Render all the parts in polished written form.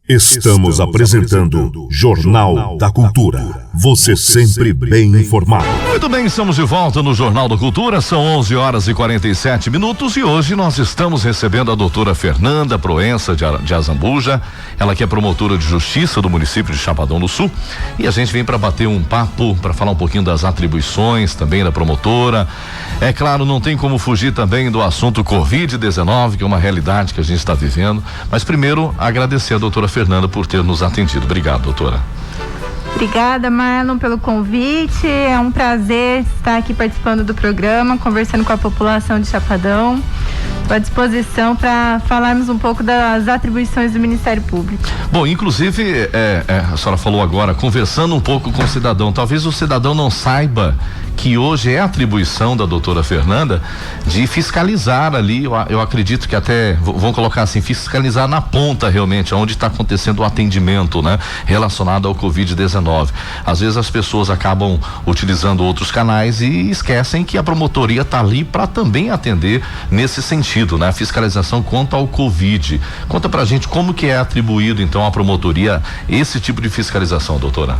Estamos apresentando Jornal da Cultura. Você sempre bem informado. Muito bem, estamos de volta no Jornal da Cultura. São 11h47 e hoje nós estamos recebendo a doutora Fernanda Proença de Azambuja. Ela que é promotora de justiça do município de Chapadão do Sul. E a gente vem para bater um papo, para falar um pouquinho das atribuições também da promotora. É claro, não tem como fugir também do assunto Covid-19, que é uma realidade que a gente está vivendo. Mas primeiro, agradecer a doutora Fernanda por ter nos atendido. Obrigado, doutora. Obrigada, Marlon, pelo convite. É um prazer estar aqui participando do programa, conversando com a população de Chapadão. Estou à disposição para falarmos um pouco das atribuições do Ministério Público. Bom, inclusive, a senhora falou agora, conversando um pouco com o cidadão. Talvez o cidadão não saiba que hoje é atribuição da doutora Fernanda de fiscalizar ali, eu acredito que até, vamos colocar assim, fiscalizar na ponta realmente, onde está acontecendo o atendimento, né? Relacionado ao Covid-19. Às vezes as pessoas acabam utilizando outros canais e esquecem que a promotoria está ali para também atender nesse sentido, né? A fiscalização quanto ao Covid. Conta pra gente como que é atribuído então à promotoria esse tipo de fiscalização, doutora.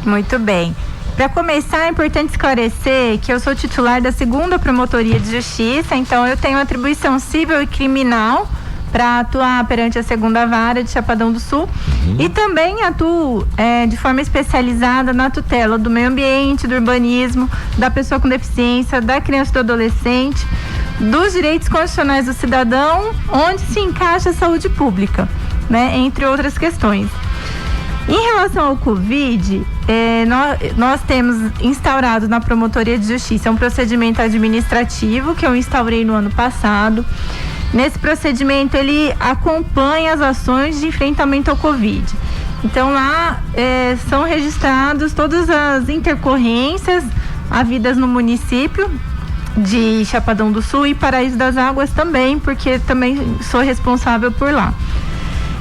Muito bem. Para começar, é importante esclarecer que eu sou titular da 2ª Promotoria de Justiça, então eu tenho atribuição civil e criminal para atuar perante a 2ª Vara de Chapadão do Sul e também atuo de forma especializada na tutela do meio ambiente, do urbanismo, da pessoa com deficiência, da criança e do adolescente, dos direitos constitucionais do cidadão, onde se encaixa a saúde pública, né, entre outras questões. Em relação ao Covid, nós temos instaurado na Promotoria de Justiça um procedimento administrativo que eu instaurei no ano passado. Nesse procedimento, ele acompanha as ações de enfrentamento ao Covid. Então, lá são registrados todas as intercorrências havidas no município de Chapadão do Sul e Paraíso das Águas também, porque também sou responsável por lá.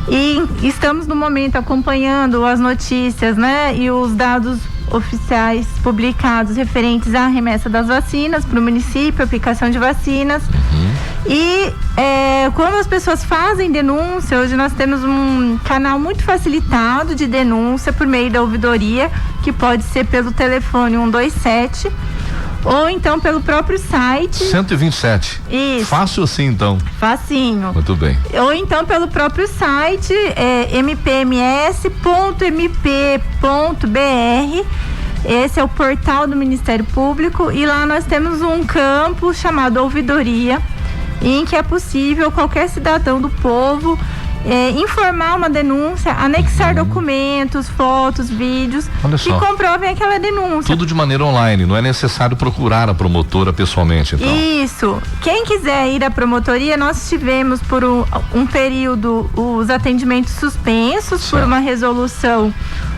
E estamos no momento acompanhando as notícias, né, e os dados oficiais publicados referentes à remessa das vacinas para o município, aplicação de vacinas. E quando as pessoas fazem denúncia, hoje nós temos um canal muito facilitado de denúncia por meio da ouvidoria, que pode ser pelo telefone 127 ou então pelo próprio site. 127. Isso. Fácil assim, então. Facinho. Muito bem. Ou então pelo próprio site, mpms.mp.br. Esse é o portal do Ministério Público e lá nós temos um campo chamado ouvidoria, em que é possível qualquer cidadão do povo informar uma denúncia, anexar documentos, fotos, vídeos que comprovem aquela denúncia. Tudo de maneira online, não é necessário procurar a promotora pessoalmente, então. Isso. Quem quiser ir à promotoria, nós tivemos por um período os atendimentos suspensos, certo, por uma resolução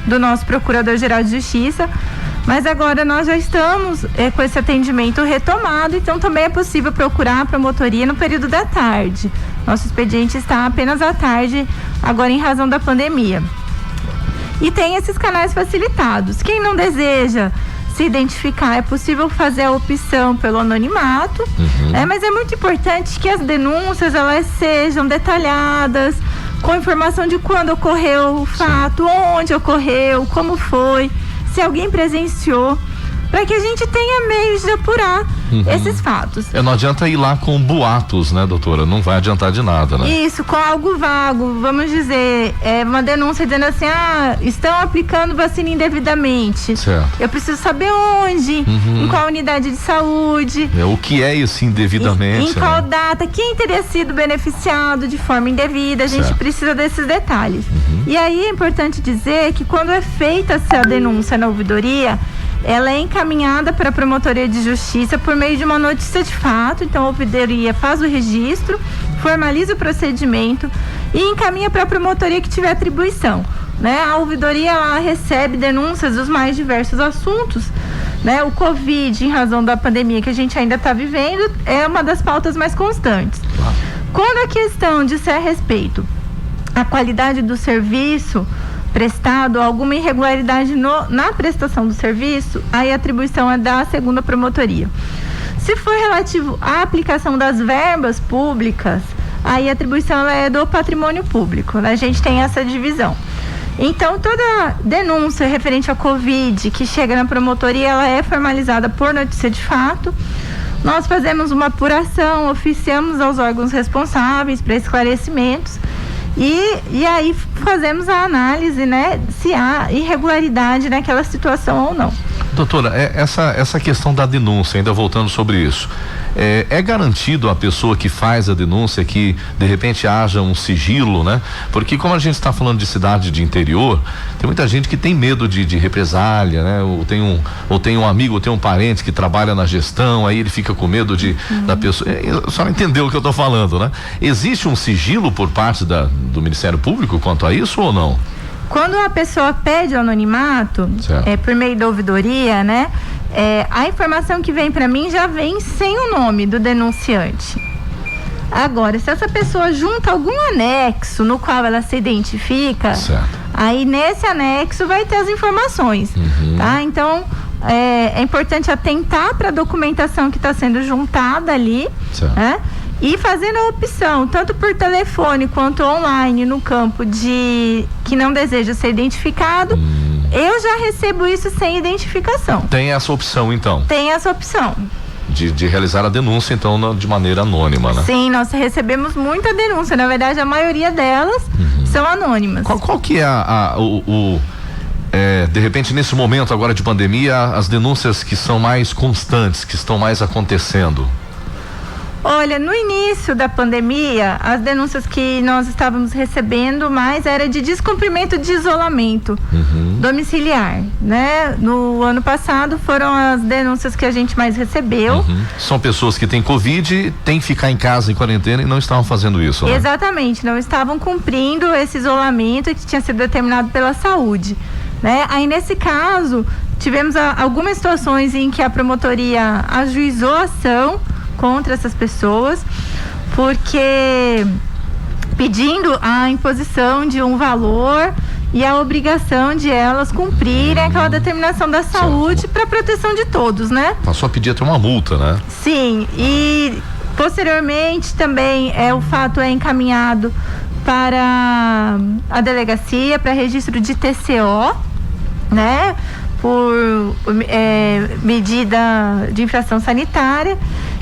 do nosso Procurador-Geral de Justiça, mas agora nós já estamos com esse atendimento retomado, então também é possível procurar a promotoria no período da tarde. Nosso expediente está apenas à tarde, agora em razão da pandemia. E tem esses canais facilitados. Quem não deseja se identificar, é possível fazer a opção pelo anonimato, mas é muito importante que as denúncias elas sejam detalhadas, com informação de quando ocorreu o fato, onde ocorreu, como foi, se alguém presenciou, para que a gente tenha meios de apurar esses fatos. Não adianta ir lá com boatos, né, doutora? Não vai adiantar de nada, né? Isso, com algo vago, vamos dizer, uma denúncia dizendo assim, estão aplicando vacina indevidamente. Certo. Eu preciso saber onde, em qual unidade de saúde. O que é esse indevidamente? Em qual data, quem teria sido beneficiado de forma indevida, a gente precisa desses detalhes. E aí é importante dizer que quando é feita essa denúncia na ouvidoria, ela é encaminhada para a Promotoria de Justiça por meio de uma notícia de fato. Então a ouvidoria faz o registro, formaliza o procedimento e encaminha para a promotoria que tiver atribuição, né? A ouvidoria ela recebe denúncias dos mais diversos assuntos, né? O Covid, em razão da pandemia que a gente ainda está vivendo, é uma das pautas mais constantes. Quando a questão disser a respeito à qualidade do serviço prestado, alguma irregularidade na prestação do serviço, aí a atribuição é da 2ª Promotoria. Se for relativo à aplicação das verbas públicas, aí a atribuição ela é do patrimônio público, né? A gente tem essa divisão. Então, toda denúncia referente à Covid que chega na promotoria, ela é formalizada por notícia de fato. Nós fazemos uma apuração, oficiamos aos órgãos responsáveis para esclarecimentos e aí fazemos a análise, né, se há irregularidade naquela situação ou não. Doutora, essa questão da denúncia, ainda voltando sobre isso, é garantido a pessoa que faz a denúncia que de repente haja um sigilo, né? Porque como a gente está falando de cidade de interior, tem muita gente que tem medo de represália, né? Ou tem um amigo, ou tem um parente que trabalha na gestão, aí ele fica com medo da pessoa. A senhora entendeu o que eu estou falando, né? Existe um sigilo por parte do Ministério Público quanto a isso ou não? Quando a pessoa pede o anonimato, por meio da ouvidoria, né? A informação que vem para mim já vem sem o nome do denunciante. Agora, se essa pessoa junta algum anexo no qual ela se identifica, aí nesse anexo vai ter as informações, tá? Então, é importante atentar para a documentação que está sendo juntada ali, né? E fazendo a opção, tanto por telefone quanto online, no campo de que não deseja ser identificado, eu já recebo isso sem identificação. Tem essa opção, então? Tem essa opção. De realizar a denúncia, então, de maneira anônima, né? Sim, nós recebemos muita denúncia. Na verdade, a maioria delas são anônimas. Qual que é de repente, nesse momento agora de pandemia, as denúncias que são mais constantes, que estão mais acontecendo? Olha, no início da pandemia, as denúncias que nós estávamos recebendo mais era de descumprimento de isolamento domiciliar, né? No ano passado foram as denúncias que a gente mais recebeu. São pessoas que têm Covid, têm que ficar em casa em quarentena e não estavam fazendo isso, né? Exatamente, não estavam cumprindo esse isolamento que tinha sido determinado pela saúde, né? Aí nesse caso, tivemos algumas situações em que a promotoria ajuizou a ação contra essas pessoas, porque pedindo a imposição de um valor e a obrigação de elas cumprirem aquela determinação da saúde para proteção de todos, né? Passou a pedir até uma multa, né? Sim, e posteriormente também o fato é encaminhado para a delegacia para registro de TCO, né? Por medida de infração sanitária.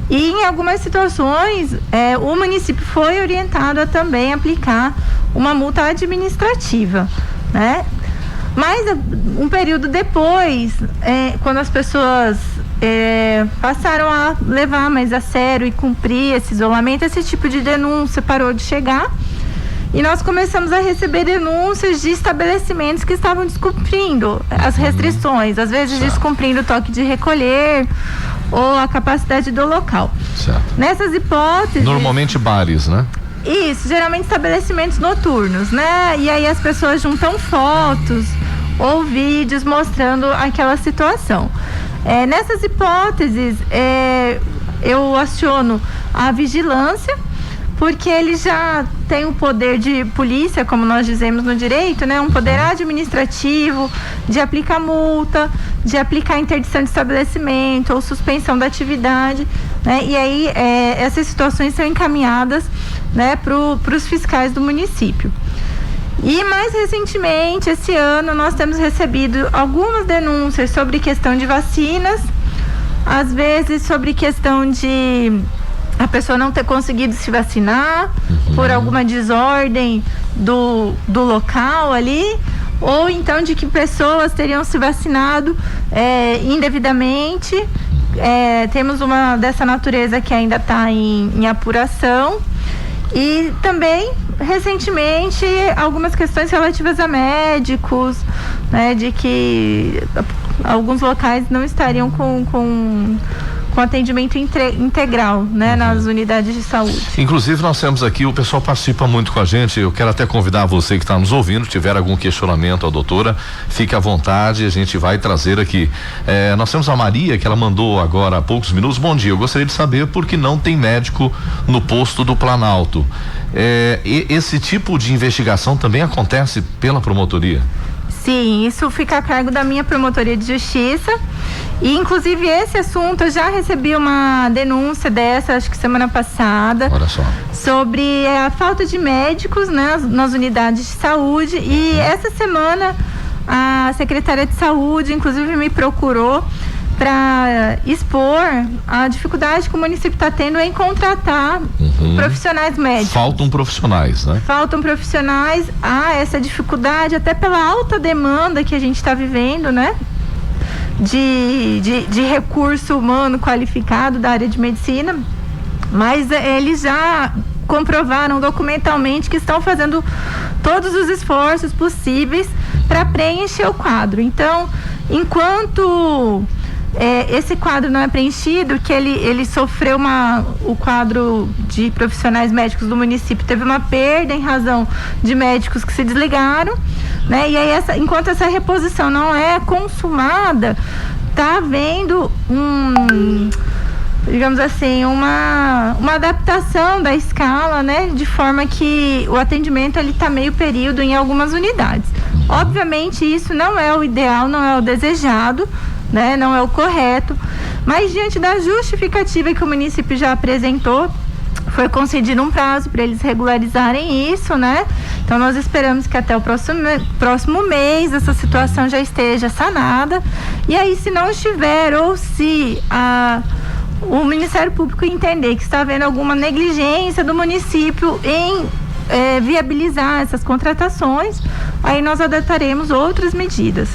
E em algumas situações, o município foi orientado a também aplicar uma multa administrativa, né? Mas um período depois, quando as pessoas passaram a levar mais a sério e cumprir esse isolamento, esse tipo de denúncia parou de chegar. E nós começamos a receber denúncias de estabelecimentos que estavam descumprindo as restrições, às vezes descumprindo o toque de recolher ou a capacidade do local. Nessas hipóteses... Normalmente bares, né? Isso, geralmente estabelecimentos noturnos, né? E aí as pessoas juntam fotos ou vídeos mostrando aquela situação. Nessas hipóteses, eu aciono a vigilância, porque ele já tem o poder de polícia, como nós dizemos no direito, né? Um poder administrativo de aplicar multa, de aplicar interdição de estabelecimento ou suspensão da atividade, né? E aí essas situações são encaminhadas, né, para os fiscais do município. E mais recentemente, esse ano, nós temos recebido algumas denúncias sobre questão de vacinas, às vezes sobre questão de a pessoa não ter conseguido se vacinar por alguma desordem do local ali, ou então de que pessoas teriam se vacinado indevidamente. Temos uma dessa natureza que ainda está em apuração. E também, recentemente, algumas questões relativas a médicos, né, de que alguns locais não estariam com atendimento integral, né, nas unidades de saúde. Inclusive, nós temos aqui, o pessoal participa muito com a gente. Eu quero até convidar você que está nos ouvindo, tiver algum questionamento à doutora, fique à vontade, a gente vai trazer aqui. Nós temos a Maria, que ela mandou agora há poucos minutos. Bom dia, eu gostaria de saber por que não tem médico no posto do Planalto. Esse tipo de investigação também acontece pela promotoria? Sim, isso fica a cargo da minha promotoria de justiça. E inclusive esse assunto eu já recebi uma denúncia dessa, acho que semana passada. Olha só. Sobre a falta de médicos, né, nas unidades de saúde. E essa semana a secretária de saúde inclusive me procurou para expor a dificuldade que o município está tendo em contratar profissionais médicos. Faltam profissionais, né? Faltam profissionais. Essa dificuldade, até pela alta demanda que a gente está vivendo, né? De recurso humano qualificado da área de medicina, mas eles já comprovaram documentalmente que estão fazendo todos os esforços possíveis para preencher o quadro. Então, enquanto esse quadro não é preenchido, que ele sofreu o quadro de profissionais médicos do município teve uma perda em razão de médicos que se desligaram, né? E aí enquanto essa reposição não é consumada, tá havendo digamos assim, uma adaptação da escala, né? De forma que o atendimento ele tá meio período em algumas unidades. Obviamente isso não é o ideal, não é o desejado, né? Não é o correto, mas diante da justificativa que o município já apresentou, foi concedido um prazo para eles regularizarem isso, né? Então nós esperamos que até o próximo mês essa situação já esteja sanada. E aí, se não estiver, ou se o Ministério Público entender que está havendo alguma negligência do município em viabilizar essas contratações, aí nós adotaremos outras medidas.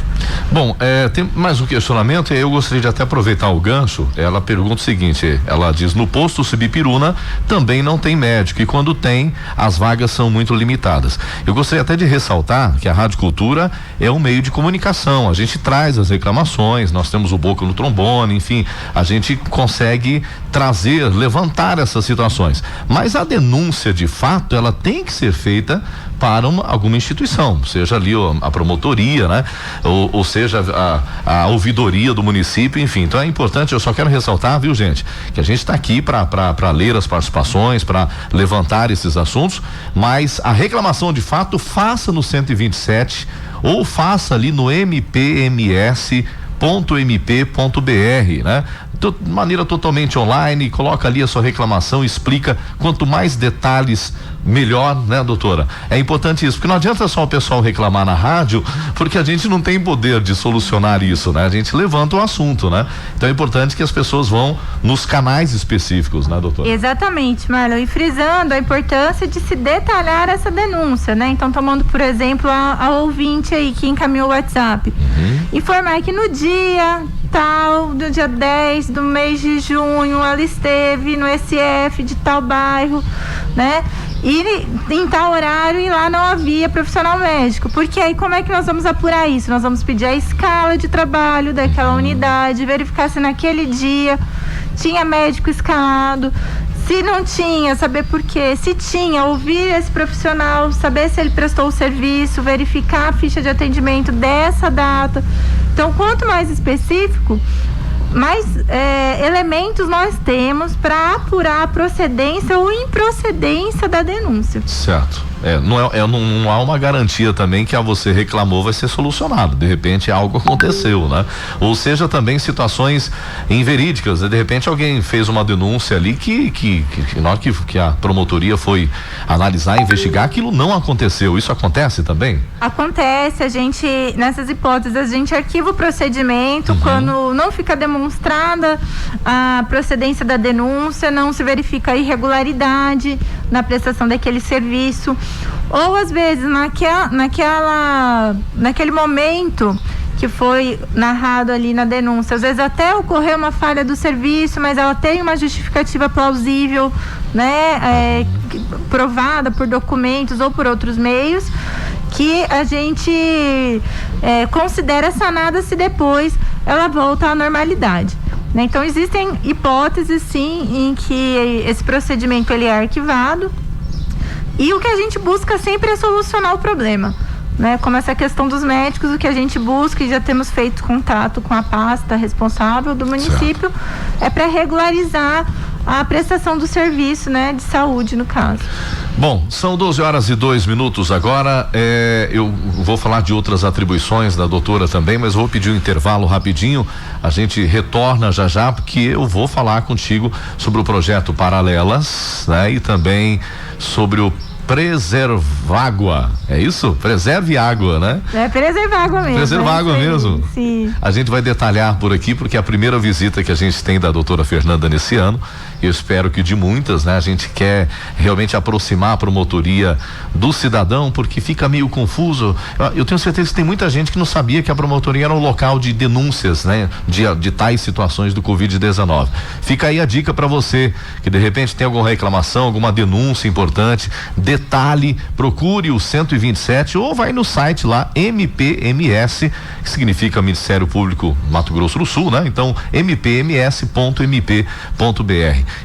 Bom, tem mais um questionamento, e eu gostaria de até aproveitar o gancho. Ela pergunta o seguinte, ela diz: no posto Subipiruna também não tem médico, e quando tem, as vagas são muito limitadas. Eu gostaria até de ressaltar que a Rádio Cultura é um meio de comunicação, a gente traz as reclamações, nós temos o Boca no trombone, enfim, a gente consegue levantar essas situações, mas a denúncia de fato, ela tem que ser feita para alguma instituição, seja ali a promotoria, né? Ou seja a ouvidoria do município, enfim. Então é importante, eu só quero ressaltar, viu, gente, que a gente está aqui para ler as participações, para levantar esses assuntos, mas a reclamação de fato faça no 127 ou faça ali no mpms.mp.br, né? De maneira totalmente online, coloca ali a sua reclamação, explica, quanto mais detalhes melhor, né, doutora? É importante isso, porque não adianta só o pessoal reclamar na rádio, porque a gente não tem poder de solucionar isso, né? A gente levanta o assunto, né? Então é importante que as pessoas vão nos canais específicos, né, doutora? Exatamente, Marlon, e frisando a importância de se detalhar essa denúncia, né? Então, tomando por exemplo a ouvinte aí que encaminhou o WhatsApp, informar que no dia tal, do dia 10 do mês de junho, ela esteve no SF de tal bairro, né? E em tal horário, e lá não havia profissional médico. Porque aí como é que nós vamos apurar isso? Nós vamos pedir a escala de trabalho daquela unidade, verificar se naquele dia tinha médico escalado. Se não tinha, saber por quê. Se tinha, ouvir esse profissional, saber se ele prestou o serviço, verificar a ficha de atendimento dessa data. Então, quanto mais específico, mais elementos nós temos para apurar a procedência ou improcedência da denúncia. Certo. Não há uma garantia também que você reclamou vai ser solucionado. De repente algo aconteceu, né? Ou seja, também situações inverídicas, né? De repente alguém fez uma denúncia ali que na hora que a promotoria foi analisar, investigar, aquilo não aconteceu. Isso acontece também? Acontece, nessas hipóteses, a gente arquiva o procedimento quando não fica demonstrada a procedência da denúncia, não se verifica a irregularidade na prestação daquele serviço. Ou às vezes naquele momento que foi narrado ali na denúncia, às vezes até ocorreu uma falha do serviço, mas ela tem uma justificativa plausível, né, provada por documentos ou por outros meios, que a gente considera sanada se depois ela volta à normalidade, né? Então existem hipóteses sim em que esse procedimento ele é arquivado. E o que a gente busca sempre é solucionar o problema, né? Como essa questão dos médicos, o que a gente busca, e já temos feito contato com a pasta responsável do município, é para regularizar a prestação do serviço, né, de saúde, no caso. Bom, são 12h02 agora. Eu vou falar de outras atribuições da doutora também, mas vou pedir um intervalo rapidinho. A gente retorna já, porque eu vou falar contigo sobre o projeto Paralelas, né? E também sobre o Preservágua, é isso? Preserve água, né? É Preservágua mesmo. Preservágua mesmo. Sim. A gente vai detalhar por aqui, porque é a primeira visita que a gente tem da doutora Fernanda nesse ano. Eu espero que de muitas, né? A gente quer realmente aproximar a promotoria do cidadão, porque fica meio confuso. Eu tenho certeza que tem muita gente que não sabia que a promotoria era um local de denúncias, né? De tais situações do Covid-19. Fica aí a dica para você que de repente tem alguma reclamação, alguma denúncia importante, detalhe, procure o 127 ou vai no site lá, MPMS, que significa Ministério Público Mato Grosso do Sul, né? Então, mpms.mp.br.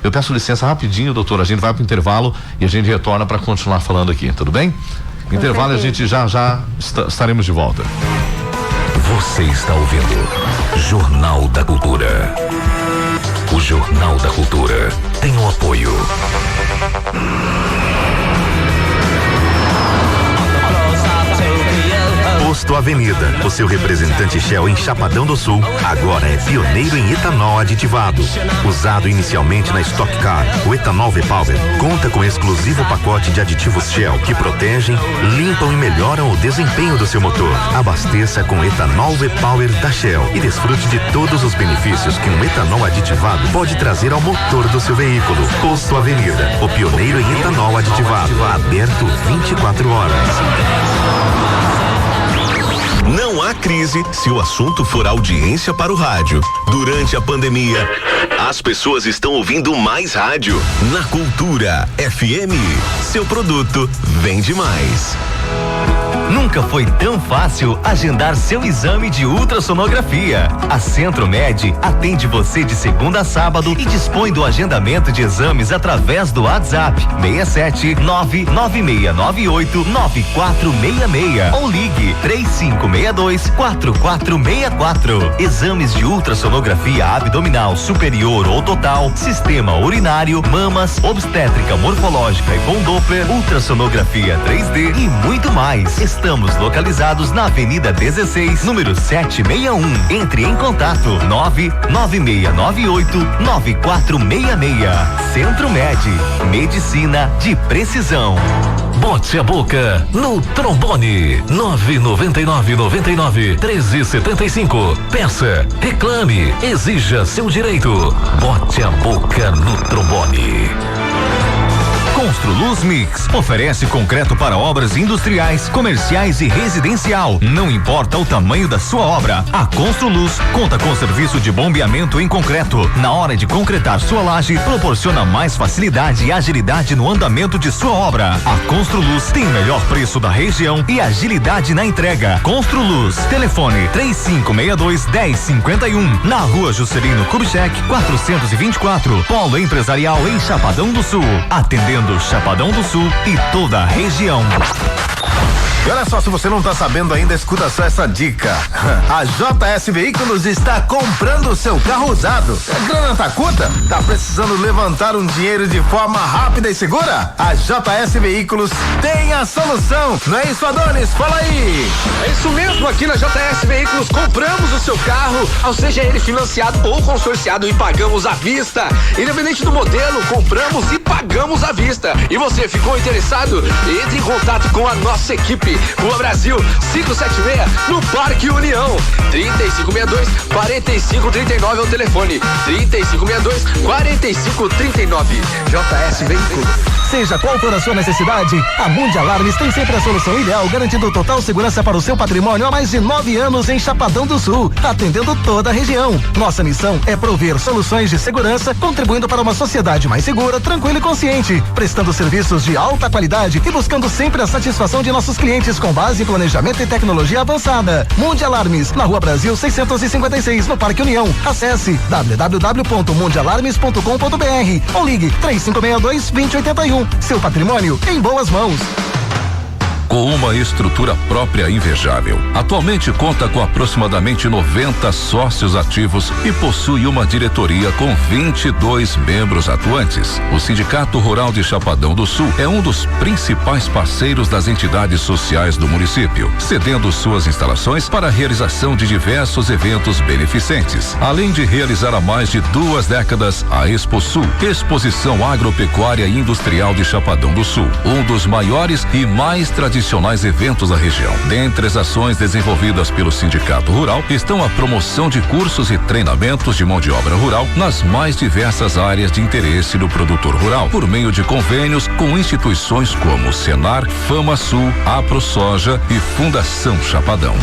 Eu peço licença rapidinho, doutor, a gente vai pro intervalo e a gente retorna para continuar falando aqui, tudo bem? Intervalo, a gente já estaremos de volta. Você está ouvindo Jornal da Cultura. O Jornal da Cultura tem o apoio Posto Avenida, o seu representante Shell em Chapadão do Sul, agora é pioneiro em etanol aditivado. Usado inicialmente na Stock Car, o etanol V-Power conta com exclusivo pacote de aditivos Shell que protegem, limpam e melhoram o desempenho do seu motor. Abasteça com etanol V-Power da Shell e desfrute de todos os benefícios que um etanol aditivado pode trazer ao motor do seu veículo. Posto Avenida, o pioneiro em etanol aditivado, aberto 24 horas. Não há crise se o assunto for audiência para o rádio. Durante a pandemia, as pessoas estão ouvindo mais rádio. Na Cultura FM, seu produto vende mais. Nunca foi tão fácil agendar seu exame de ultrassonografia. A Centro-Med atende você de segunda a sábado e dispõe do agendamento de exames através do WhatsApp 67 99698 9466 ou ligue 3562 4464. Exames de ultrassonografia abdominal superior ou total, sistema urinário, mamas, obstétrica morfológica e com Doppler, ultrassonografia 3D e muito mais. Estamos localizados na Avenida 16, número 761. Entre em contato 99698-9466. Centro-Med, medicina de precisão. Bote a boca no trombone 999991375. Peça, reclame, exija seu direito. Bote a boca no trombone. Construluz Mix oferece concreto para obras industriais, comerciais e residencial. Não importa o tamanho da sua obra, a Construluz conta com serviço de bombeamento em concreto. Na hora de concretar sua laje, proporciona mais facilidade e agilidade no andamento de sua obra. A Construluz tem o melhor preço da região e agilidade na entrega. Construluz, telefone 3562-1051, na Rua Juscelino Kubitschek 424, Polo Empresarial em Chapadão do Sul, atendendo Chapadão do Sul e toda a região. E olha só, se você não tá sabendo ainda, escuta só essa dica. A JS Veículos está comprando o seu carro usado. A grana tá curta? Tá precisando levantar um dinheiro de forma rápida e segura? A JS Veículos tem a solução. Não é isso, Adonis? Fala aí. É isso mesmo, aqui na JS Veículos compramos o seu carro, ou seja ele financiado ou consorciado, e pagamos à vista. Independente do modelo, compramos e pagamos à vista. E você ficou interessado? Entre em contato com a nossa equipe. Rua Brasil 576, no Parque União. 3562-4539 é o telefone. 3562-4539. JS Veículos. Seja qual for a sua necessidade, a Mundi Alarmes tem sempre a solução ideal, garantindo total segurança para o seu patrimônio há mais de 9 anos em Chapadão do Sul, atendendo toda a região. Nossa missão é prover soluções de segurança, contribuindo para uma sociedade mais segura, tranquila e consciente, prestando serviços de alta qualidade e buscando sempre a satisfação de nossos clientes com base em planejamento e tecnologia avançada. Mundi Alarmes, na Rua Brasil 656, no Parque União. Acesse www.mundialarmes.com.br ou ligue 3562-2081. Seu patrimônio em boas mãos. com uma estrutura própria invejável. Atualmente conta com aproximadamente 90 sócios ativos e possui uma diretoria com 22 membros atuantes. O Sindicato Rural de Chapadão do Sul é um dos principais parceiros das entidades sociais do município, cedendo suas instalações para a realização de diversos eventos beneficentes, além de realizar há mais de 2 décadas a Expo Sul, Exposição Agropecuária e Industrial de Chapadão do Sul, um dos maiores e mais tradicionais eventos da região. Dentre as ações desenvolvidas pelo Sindicato Rural estão a promoção de cursos e treinamentos de mão de obra rural nas mais diversas áreas de interesse do produtor rural, por meio de convênios com instituições como Senar, Fama Sul, AproSoja e Fundação Chapadão.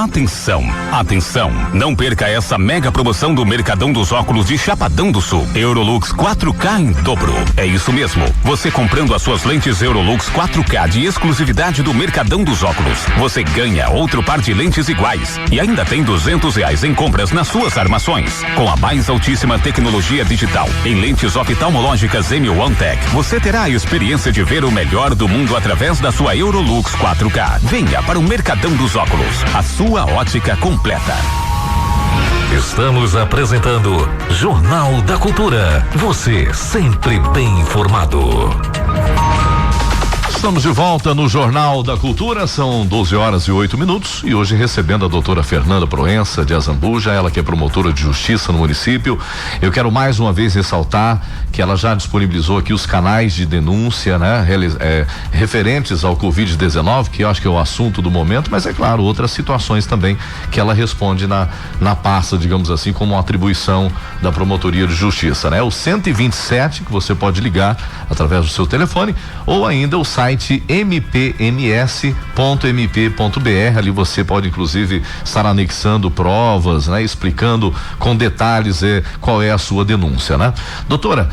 Atenção, atenção, não perca essa mega promoção do Mercadão dos Óculos de Chapadão do Sul. Eurolux 4K em dobro. É isso mesmo, você comprando as suas lentes Eurolux 4K de exclusividade do Mercadão dos Óculos, você ganha outro par de lentes iguais e ainda tem R$200 em compras nas suas armações. Com a mais altíssima tecnologia digital em lentes oftalmológicas M1 Tech, você terá a experiência de ver o melhor do mundo através da sua Eurolux 4K. Venha para o Mercadão dos Óculos, a sua ótica completa. Estamos apresentando Jornal da Cultura. Você sempre bem informado. Estamos de volta no Jornal da Cultura, são 12h08 e hoje recebendo a doutora Fernanda Proença de Azambuja, ela que é promotora de justiça no município. Eu quero mais uma vez ressaltar que ela já disponibilizou aqui os canais de denúncia, né? Referentes ao Covid-19, que eu acho que é o assunto do momento, mas é claro, outras situações também que ela responde na pasta, digamos assim, como uma atribuição da promotoria de justiça, né? O 127 que você pode ligar através do seu telefone ou ainda o site mpms.mp.br, ali você pode inclusive estar anexando provas, né? Explicando com detalhes qual é a sua denúncia, né? Doutora,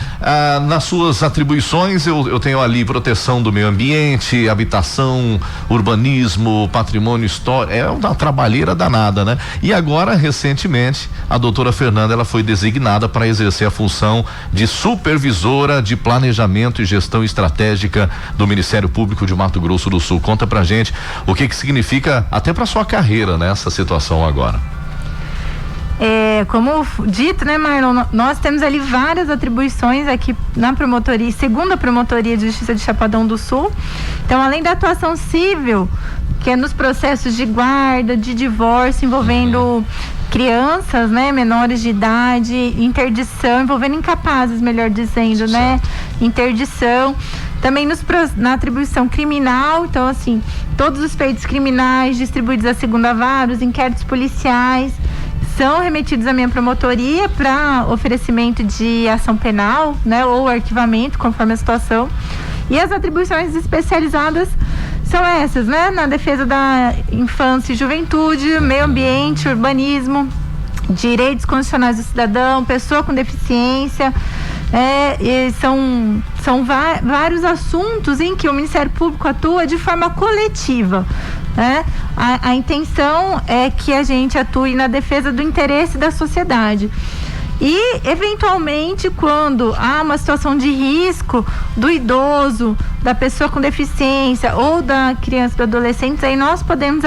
nas suas atribuições eu tenho ali proteção do meio ambiente, habitação, urbanismo, patrimônio histórico, é uma trabalheira danada, né? E agora, recentemente, a doutora Fernanda, ela foi designada para exercer a função de supervisora de planejamento e gestão estratégica do Ministério Público de Mato Grosso do Sul. Conta pra gente o que significa até pra sua carreira, né, essa situação agora. Como dito, né, Marlon, nós temos ali várias atribuições aqui na promotoria, segunda promotoria de justiça de Chapadão do Sul. Então, além da atuação civil, que é nos processos de guarda, de divórcio envolvendo crianças, né, menores de idade, interdição, envolvendo incapazes, melhor dizendo, né, interdição. Também na atribuição criminal, então assim, todos os feitos criminais distribuídos à segunda vara, os inquéritos policiais, são remetidos à minha promotoria para oferecimento de ação penal, né, ou arquivamento, conforme a situação. E as atribuições especializadas são essas, né, na defesa da infância e juventude, meio ambiente, urbanismo, direitos constitucionais do cidadão, pessoa com deficiência. São vários assuntos em que o Ministério Público atua de forma coletiva, né? A intenção é que a gente atue na defesa do interesse da sociedade. E, eventualmente, quando há uma situação de risco do idoso, da pessoa com deficiência ou da criança, do adolescente, aí nós podemos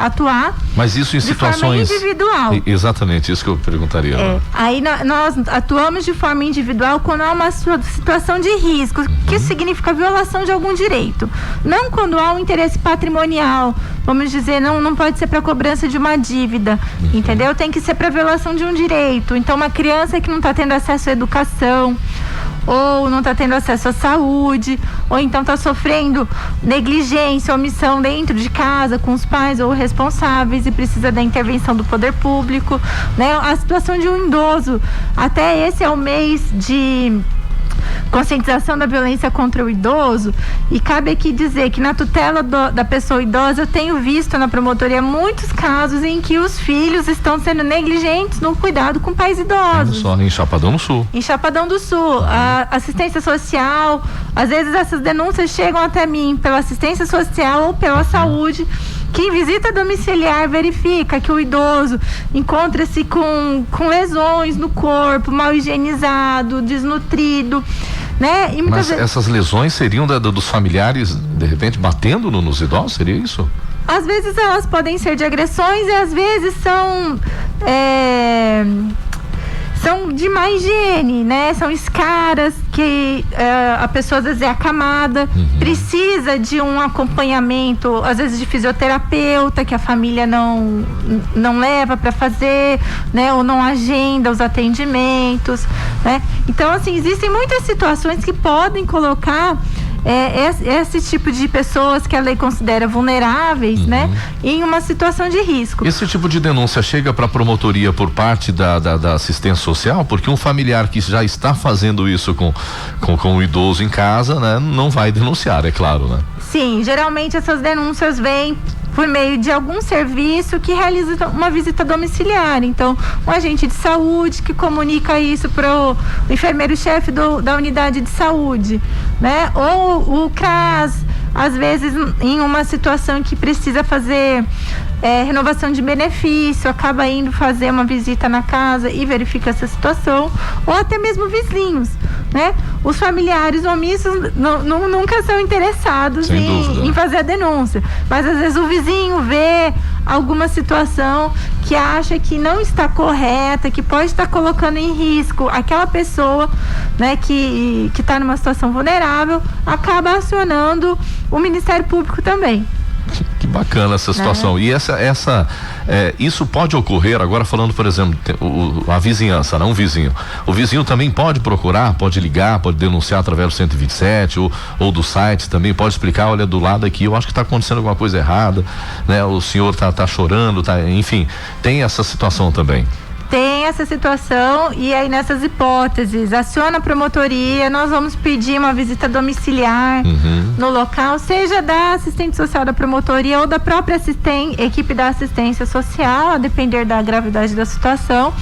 atuar. Mas isso em situações forma individual. Exatamente, isso que eu perguntaria. Aí nós atuamos de forma individual quando há uma situação de risco, que isso significa violação de algum direito. Não quando há um interesse patrimonial, vamos dizer, não pode ser para cobrança de uma dívida, entendeu? Tem que ser para violação de um direito. Então, uma criança que não está tendo acesso à educação, ou não está tendo acesso à saúde, ou então está sofrendo negligência, omissão dentro de casa com os pais ou responsáveis e precisa da intervenção do poder público, né? A situação de um idoso, até esse é o mês de conscientização da violência contra o idoso, e cabe aqui dizer que na tutela da pessoa idosa eu tenho visto na promotoria muitos casos em que os filhos estão sendo negligentes no cuidado com pais idosos. Só em Chapadão do Sul. Em Chapadão do Sul, a assistência social, às vezes essas denúncias chegam até mim pela assistência social ou pela saúde, que em visita domiciliar verifica que o idoso encontra-se com lesões no corpo, mal higienizado, desnutrido. né? E muitas Mas essas lesões seriam dos familiares, de repente, batendo nos idosos? Seria isso? Às vezes elas podem ser de agressões e às vezes são de má higiene, né? São escaras que a pessoa às vezes é acamada, precisa de um acompanhamento, às vezes de fisioterapeuta, que a família não leva para fazer, né? Ou não agenda os atendimentos, né? Então, assim, existem muitas situações que podem colocar esse tipo de pessoas que a lei considera vulneráveis, né, em uma situação de risco. Esse tipo de denúncia chega para a promotoria por parte da assistência social, porque um familiar que já está fazendo isso com o idoso em casa, né, não vai denunciar, é claro, né? Sim, geralmente essas denúncias vêm por meio de algum serviço que realiza uma visita domiciliar. Então, um agente de saúde que comunica isso para o enfermeiro-chefe da unidade de saúde, né? Ou o CRAS, às vezes em uma situação que precisa fazer renovação de benefício, acaba indo fazer uma visita na casa e verifica essa situação, ou até mesmo vizinhos, né? Os familiares omissos nunca são interessados em fazer a denúncia, mas às vezes o vizinho vê alguma situação que acha que não está correta, que pode estar colocando em risco aquela pessoa, né, que está numa situação vulnerável, acaba acionando o Ministério Público também. Que bacana essa situação. E isso pode ocorrer, agora falando, por exemplo, a vizinhança, não um vizinho. O vizinho também pode procurar, pode ligar, pode denunciar através do 127 ou do site também, pode explicar, olha, do lado aqui, eu acho que está acontecendo alguma coisa errada, né? O senhor tá chorando, enfim, tem essa situação também. Tem essa situação e aí nessas hipóteses, aciona a promotoria, nós vamos pedir uma visita domiciliar no local, seja da assistente social da promotoria ou da própria equipe da assistência social, a depender da gravidade da situação,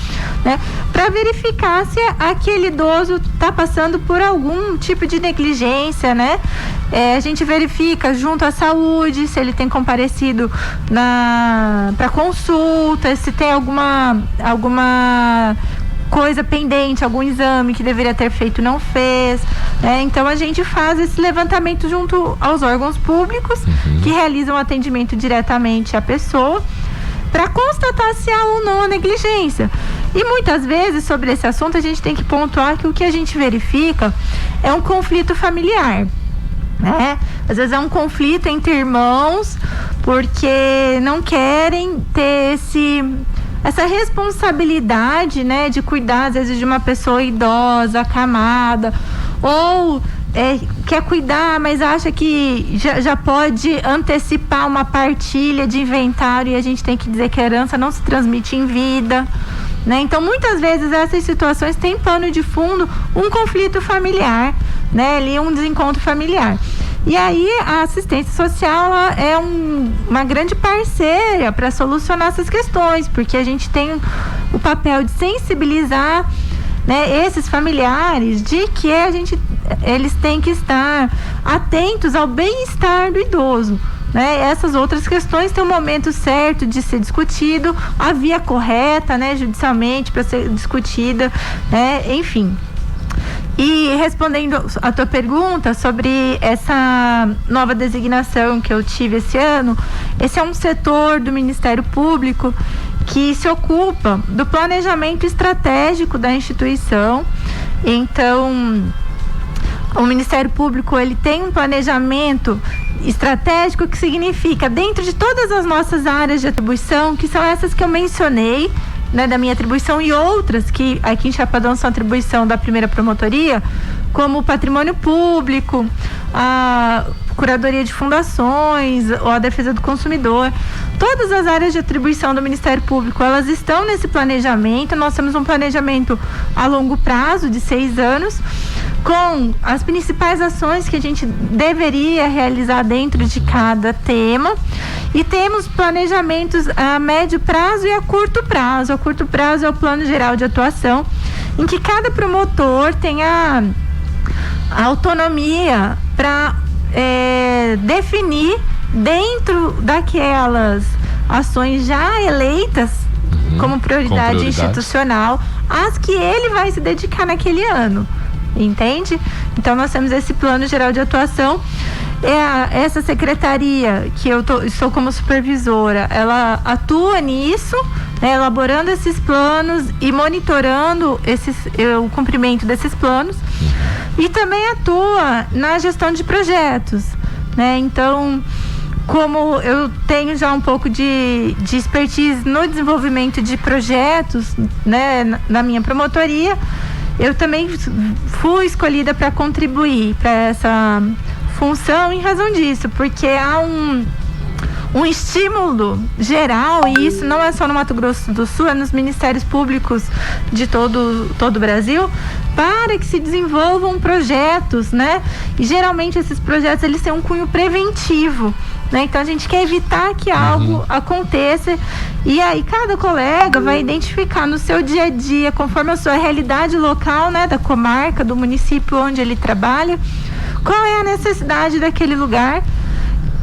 né? Para verificar se aquele idoso está passando por algum tipo de negligência, né? A gente verifica junto à saúde se ele tem comparecido para consulta, se tem alguma coisa pendente, algum exame que deveria ter feito e não fez, né? Então a gente faz esse levantamento junto aos órgãos públicos que realizam atendimento diretamente à pessoa para constatar se há ou não a negligência. E muitas vezes sobre esse assunto a gente tem que pontuar que o que a gente verifica é um conflito familiar, né? Às vezes é um conflito entre irmãos porque não querem ter essa responsabilidade, né, de cuidar às vezes de uma pessoa idosa, acamada, ou quer cuidar, mas acha que já pode antecipar uma partilha de inventário, e a gente tem que dizer que a herança não se transmite em vida, né? Então muitas vezes essas situações têm pano de fundo um conflito familiar, né, ali um desencontro familiar. E aí a assistência social é uma grande parceira para solucionar essas questões, porque a gente tem o papel de sensibilizar, né, esses familiares de que eles têm que estar atentos ao bem-estar do idoso, né? Essas outras questões têm um momento certo de ser discutido, a via correta, né, judicialmente para ser discutida, né? Enfim. E respondendo a tua pergunta sobre essa nova designação que eu tive esse ano, esse é um setor do Ministério Público que se ocupa do planejamento estratégico da instituição. Então, o Ministério Público, ele tem um planejamento estratégico que significa, dentro de todas as nossas áreas de atribuição, que são essas que eu mencionei, né, da minha atribuição, e outras que aqui em Chapadão são atribuição da primeira promotoria, como o patrimônio público, a curadoria de fundações ou a defesa do consumidor. Todas as áreas de atribuição do Ministério Público, elas estão nesse planejamento. Nós temos um planejamento a longo prazo de 6 anos, com as principais ações que a gente deveria realizar dentro de cada tema, e temos planejamentos a médio prazo e a curto prazo. A curto prazo é o plano geral de atuação, em que cada promotor tem a autonomia para definir, dentro daquelas ações já eleitas como prioridade institucional, as que ele vai se dedicar naquele ano, entende? Então nós temos esse plano geral de atuação. Essa secretaria que estou como supervisora, ela atua nisso, né, elaborando esses planos e monitorando o cumprimento desses planos, e também atua na gestão de projetos, né? Então, como eu tenho já um pouco de expertise no desenvolvimento de projetos, né, na minha promotoria, eu também fui escolhida para contribuir para essa função em razão disso, porque há um estímulo geral, e isso não é só no Mato Grosso do Sul, é nos ministérios públicos de todo o Brasil, para que se desenvolvam projetos, né? E geralmente esses projetos, eles têm um cunho preventivo, né? Então a gente quer evitar que algo aconteça, e aí cada colega vai identificar no seu dia a dia, conforme a sua realidade local, né, da comarca, do município onde ele trabalha, qual é a necessidade daquele lugar,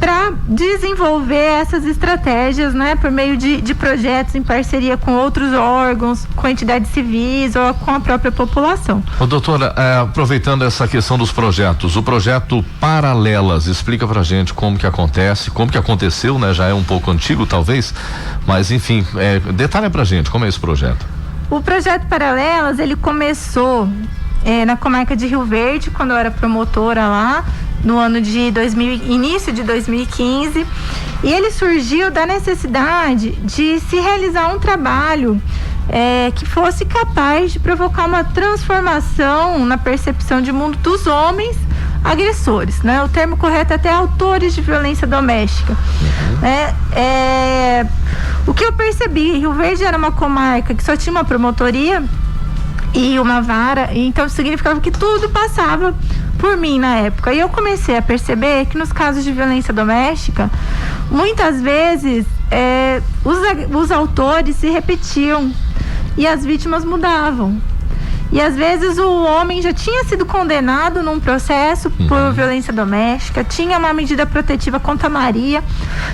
para desenvolver essas estratégias, né, por meio de projetos em parceria com outros órgãos, com entidades civis ou com a própria população. Ô, doutora, aproveitando essa questão dos projetos, o projeto Paralelas, explica pra gente como que acontece, como que aconteceu, né, já é um pouco antigo talvez, mas enfim, detalha pra gente como é esse projeto. O projeto Paralelas, ele começou na comarca de Rio Verde, quando eu era promotora lá, no ano de início de 2015, e ele surgiu da necessidade de se realizar um trabalho que fosse capaz de provocar uma transformação na percepção de mundo dos homens agressores, né? O termo correto é até autores de violência doméstica. O que eu percebi, Rio Verde era uma comarca que só tinha uma promotoria e uma vara, então significava que tudo passava por mim na época. E eu comecei a perceber que nos casos de violência doméstica, muitas vezes os autores se repetiam e as vítimas mudavam. E às vezes o homem já tinha sido condenado num processo por violência doméstica, tinha uma medida protetiva contra a Maria,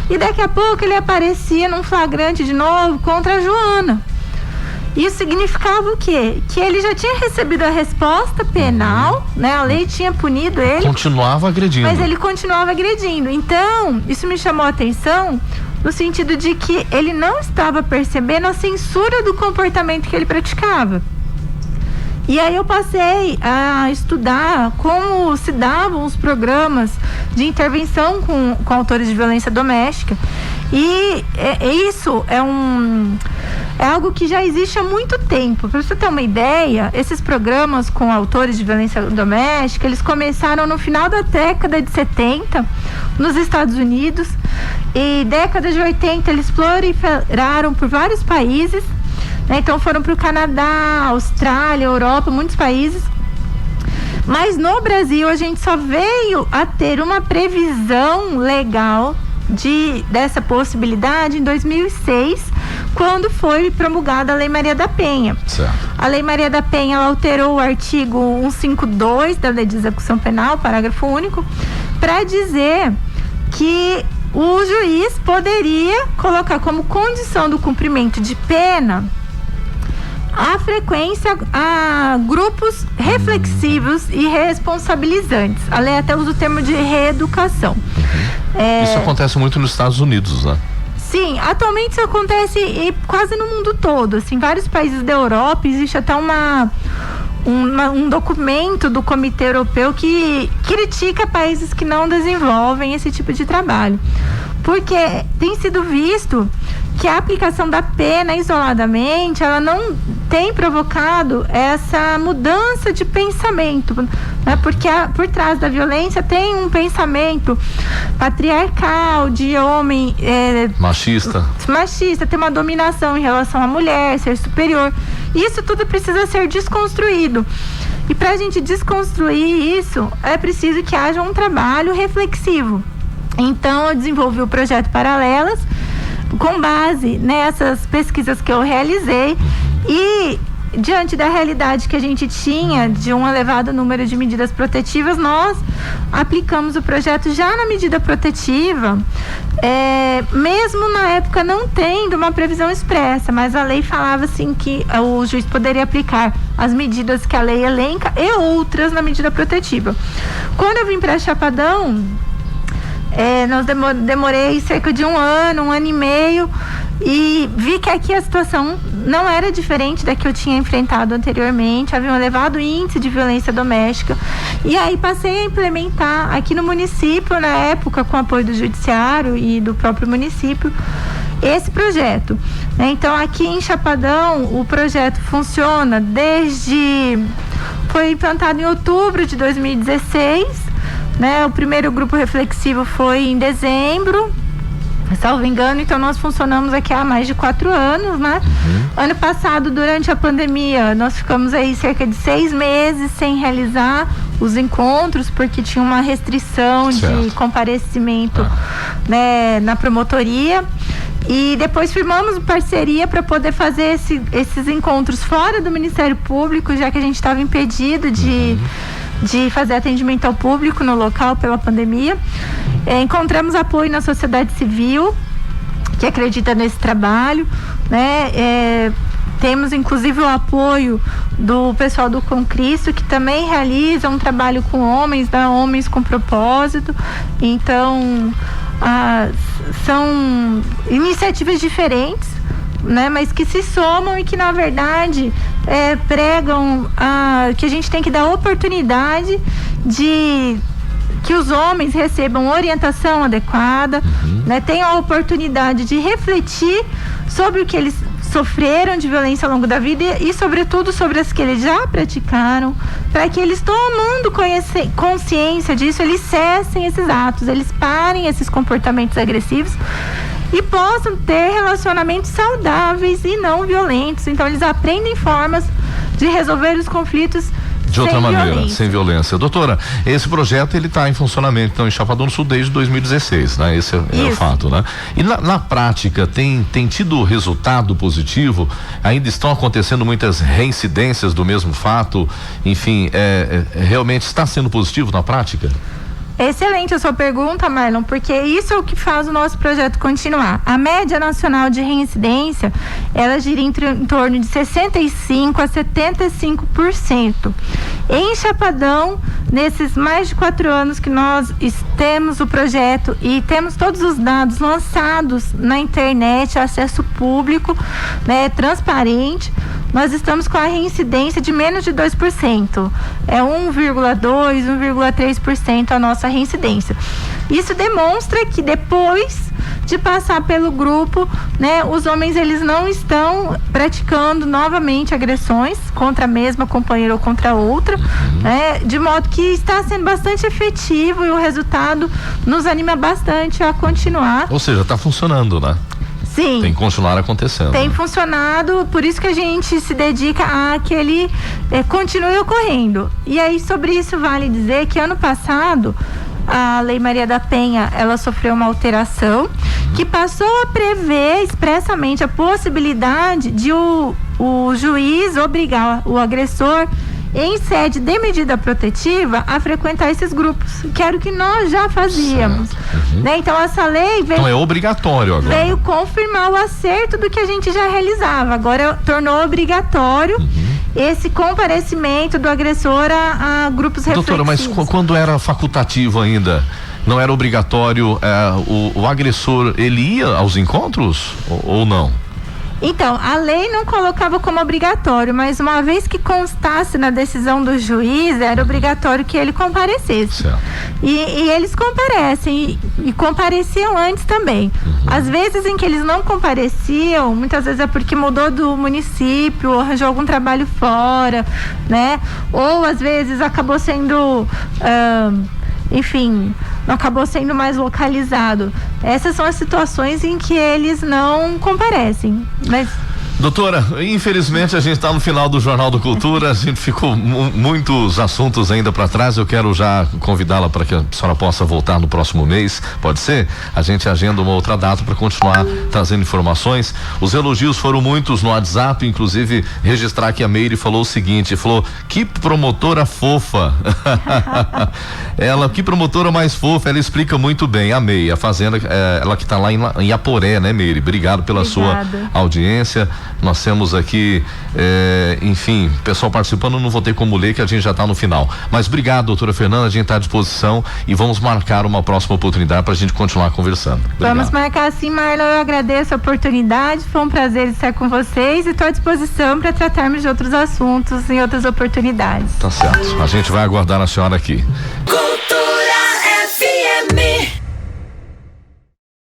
e daqui a pouco ele aparecia num flagrante de novo contra a Joana. Isso significava o quê? Que ele já tinha recebido a resposta penal, né? A lei tinha punido ele. Continuava agredindo. Mas ele continuava agredindo. Então, isso me chamou a atenção no sentido de que ele não estava percebendo a censura do comportamento que ele praticava. E aí eu passei a estudar como se davam os programas de intervenção com autores de violência doméstica. E isso é algo que já existe há muito tempo. Para você ter uma ideia, esses programas com autores de violência doméstica, eles começaram no final da década de 70 nos Estados Unidos, e década de 80 eles proliferaram por vários países, né? Então foram para o Canadá, Austrália, Europa, muitos países. Mas no Brasil a gente só veio a ter uma previsão legal dessa possibilidade em 2006, quando foi promulgada a Lei Maria da Penha. Certo. A Lei Maria da Penha, ela alterou o artigo 152 da Lei de Execução Penal, parágrafo único, para dizer que o juiz poderia colocar como condição do cumprimento de pena a frequência a grupos reflexivos e responsabilizantes. A lei até usa o termo de reeducação. Isso acontece muito nos Estados Unidos, né? Sim, atualmente isso acontece quase no mundo todo. Assim, vários países da Europa, existe até um documento do Comitê Europeu que critica países que não desenvolvem esse tipo de trabalho. Porque tem sido visto que a aplicação da pena isoladamente, ela não tem provocado essa mudança de pensamento, né? Porque por trás da violência tem um pensamento patriarcal, de homem machista, tem uma dominação em relação à mulher, ser superior. Isso tudo precisa ser desconstruído. E para a gente desconstruir isso, é preciso que haja um trabalho reflexivo. Então eu desenvolvi o projeto Paralelas com base nessas pesquisas que eu realizei, e diante da realidade que a gente tinha de um elevado número de medidas protetivas, nós aplicamos o projeto já na medida protetiva, mesmo na época não tendo uma previsão expressa, mas a lei falava assim que o juiz poderia aplicar as medidas que a lei elenca e outras na medida protetiva. Quando eu vim para Chapadão, nós demorei cerca de um ano e meio, e vi que aqui a situação não era diferente da que eu tinha enfrentado anteriormente. Havia um elevado índice de violência doméstica, e aí passei a implementar aqui no município, na época com apoio do judiciário e do próprio município, esse projeto. Então aqui em Chapadão o projeto funciona foi implantado em outubro de 2016, né? O primeiro grupo reflexivo foi em dezembro, salvo engano, então nós funcionamos aqui há mais de 4 anos, né? Ano passado, durante a pandemia, nós ficamos aí cerca de 6 meses sem realizar os encontros, porque tinha uma restrição de comparecimento, né, na promotoria. E depois firmamos parceria para poder fazer esses encontros fora do Ministério Público, já que a gente estava impedido de fazer atendimento ao público no local pela pandemia. Encontramos apoio na sociedade civil, que acredita nesse trabalho, né? Temos inclusive o apoio do pessoal do Com Cristo, que também realiza um trabalho com homens, homens com propósito. Então, são iniciativas diferentes, né, mas que se somam e que na verdade pregam que a gente tem que dar oportunidade de que os homens recebam orientação adequada, né, tenham a oportunidade de refletir sobre o que eles sofreram de violência ao longo da vida e sobretudo sobre as que eles já praticaram, para que eles, tomando consciência disso, eles cessem esses atos, eles parem esses comportamentos agressivos e possam ter relacionamentos saudáveis e não violentos. Então eles aprendem formas de resolver os conflitos de outra maneira, sem violência. Doutora, esse projeto ele está em funcionamento então em Chapadão do Sul desde 2016, né? Esse é o fato, né? E na prática tem tido resultado positivo? Ainda estão acontecendo muitas reincidências do mesmo fato? Enfim, realmente está sendo positivo na prática? Excelente a sua pergunta, Marlon, porque isso é o que faz o nosso projeto continuar. A média nacional de reincidência, ela gira em torno de 65% a 75%. Em Chapadão, nesses mais de 4 anos que nós temos o projeto e temos todos os dados lançados na internet, acesso público, né, transparente, nós estamos com a reincidência de menos de 2%. É 1,2%, 1,3% a nossa reincidência. Isso demonstra que depois de passar pelo grupo, né, os homens eles não estão praticando novamente agressões contra a mesma companheira ou contra outra, né, de modo que está sendo bastante efetivo e o resultado nos anima bastante a continuar. Ou seja, está funcionando, né? Sim. Tem que continuar acontecendo. Tem funcionado, por isso que a gente se dedica a que ele continue ocorrendo. E aí, sobre isso, vale dizer que ano passado a Lei Maria da Penha, ela sofreu uma alteração que passou a prever expressamente a possibilidade de o juiz obrigar o agressor, em sede de medida protetiva, a frequentar esses grupos, que era o que nós já fazíamos. Né? Então essa lei veio... Então é obrigatório agora. Veio confirmar o acerto do que a gente já realizava. Agora tornou obrigatório esse comparecimento do agressor a grupos reflexivos. Doutora, mas quando era facultativo ainda, não era obrigatório, o agressor, ele ia aos encontros ou não? Então, a lei não colocava como obrigatório, mas uma vez que constasse na decisão do juiz, era obrigatório que ele comparecesse. E eles comparecem e compareciam antes também. Às vezes em que eles não compareciam, muitas vezes é porque mudou do município, ou arranjou algum trabalho fora, né? Ou às vezes acabou sendo... enfim, não acabou sendo mais localizado. Essas são as situações em que eles não comparecem. Mas Doutora, infelizmente a gente está no final do Jornal do Cultura, a gente ficou muitos assuntos ainda para trás. Eu quero já convidá-la para que a senhora possa voltar no próximo mês, pode ser? A gente agenda uma outra data para continuar trazendo informações. Os elogios foram muitos no WhatsApp, inclusive registrar que a Meire falou o seguinte, falou, que promotora fofa. Ela, que promotora mais fofa, ela explica muito bem, amei. A fazenda, ela que está lá em Aporé, né, Meire? Obrigado pela sua audiência. Nós temos aqui, enfim, pessoal participando, não vou ter como ler, que a gente já está no final. Mas obrigado, doutora Fernanda, a gente está à disposição e vamos marcar uma próxima oportunidade para a gente continuar conversando. Obrigado. Vamos marcar sim, Marlon, eu agradeço a oportunidade, foi um prazer estar com vocês e estou à disposição para tratarmos de outros assuntos em outras oportunidades. Tá certo, a gente vai aguardar a senhora aqui. Cultura FM.